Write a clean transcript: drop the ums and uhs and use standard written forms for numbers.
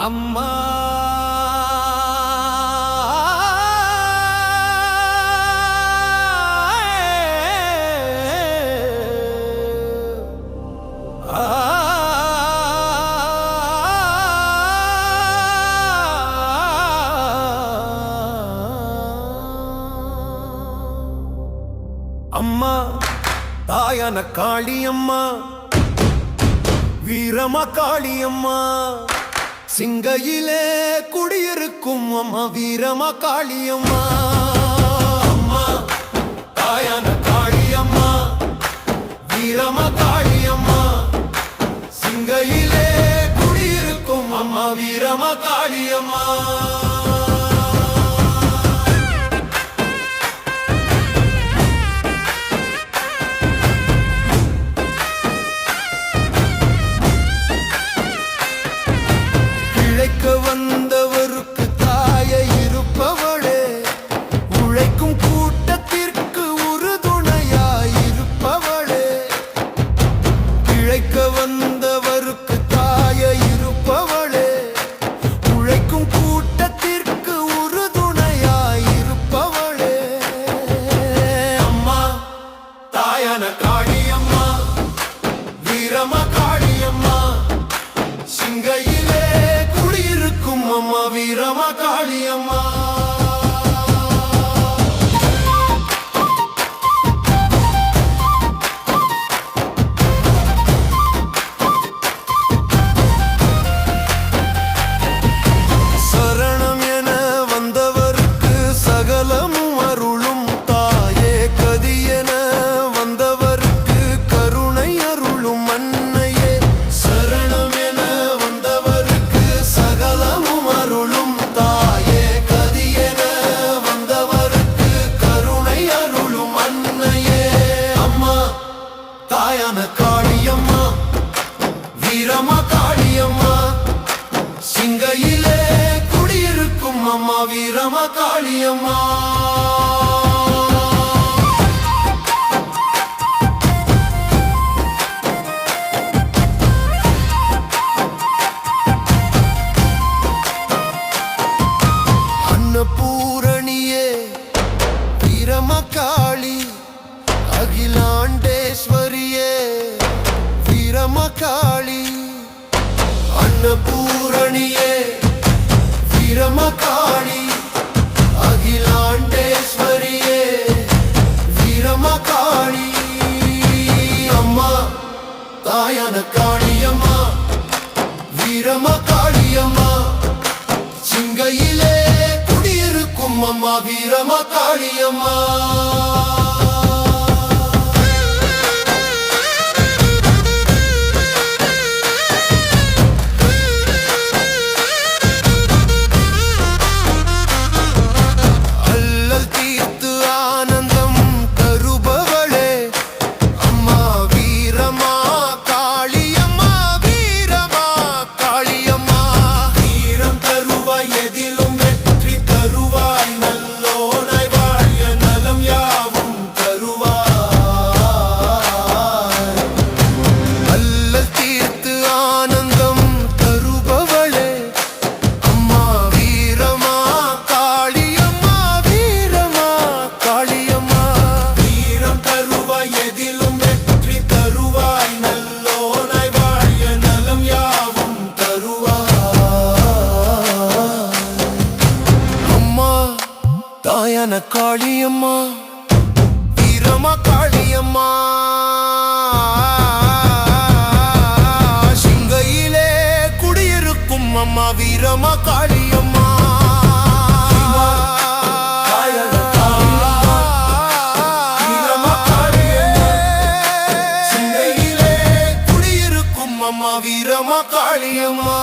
அம்மா அம்மா தாயான காளியம்மா வீரமா காளியம்மா சிங்கையிலே குடியிருக்கும் அம்மா வீரமா காளியம்மா அம்மா தாயான காளியம்மா வீரமா காளியம்மா சிங்கையிலே குடியிருக்கும் அம்மா வீரமா காளியம்மா வந்தவருக்கு தாய இருப்பவளே உழைக்கும் கூட்டத்திற்கு உறுதுணையாயிருப்பவளே பிழைக்க வந்தவருக்கு தாய இருப்பவளே உழைக்கும் கூட்டத்திற்கு உறுதுணையாயிருப்பவளே அம்மா தாயான காளியம்மா வீரமா காளியம்மா சிங்கையிலே அம்மா வீரமா காளியம்மா சரணம் என வந்தவருக்கு சகலமும் அருளும் தாயே கதி என வந்தவருக்கு கருணை அருளும் அன்னையே சரணம் என வந்தவருக்கு சகலமும் தாயே கதியென வந்தவருக்கு கருணை அருளும் அன்னையே அம்மா தாயான காளியம்மா வீரமா காளியம்மா சிங்கையிலே குடியிருக்கும் அம்மா வீரமா காளியம்மா பூரணியே வீரமகாளி அகிலாண்டேஸ்வரியே வீரமகாளி அன்னபூரணியே வீரமகாளி அகிலாண்டேஸ்வரியே வீரமகாளி அம்மா தாயான காளியம்மா வீரமகாளியம்மா சிங்கையிலே அம்மா வீரமா காளியம்மா அல்லல் தீர்த்து ஆனந்தம் தருபவளே அம்மா வீரமா காளியம்மா வீரமா காளியம்மா வீரம் தருவாய் எதிலும் வெற்றி தருவாய் நல்லோனாய் வாழிய நலம் யாவும் தருவாய் அல்லல் தீர்த்து ஆனந்தம் தருபவளே அம்மா வீரமா காளியம்மா வீரமா காளியம்மா வீரம் தருவாய் எதிலும் வெற்றி தருவாய் நல்லோனாய் வாழிய நலம் யாவும் தருவாய் அம்மா தாயான காளியம்மா வீரமா காளியம்மா சிங்கையிலே குடியிருக்கும் அம்மா வீரமா காளியம்மா சிங்கையிலே குடியிருக்கும் அம்மா வீரமா காளியம்மா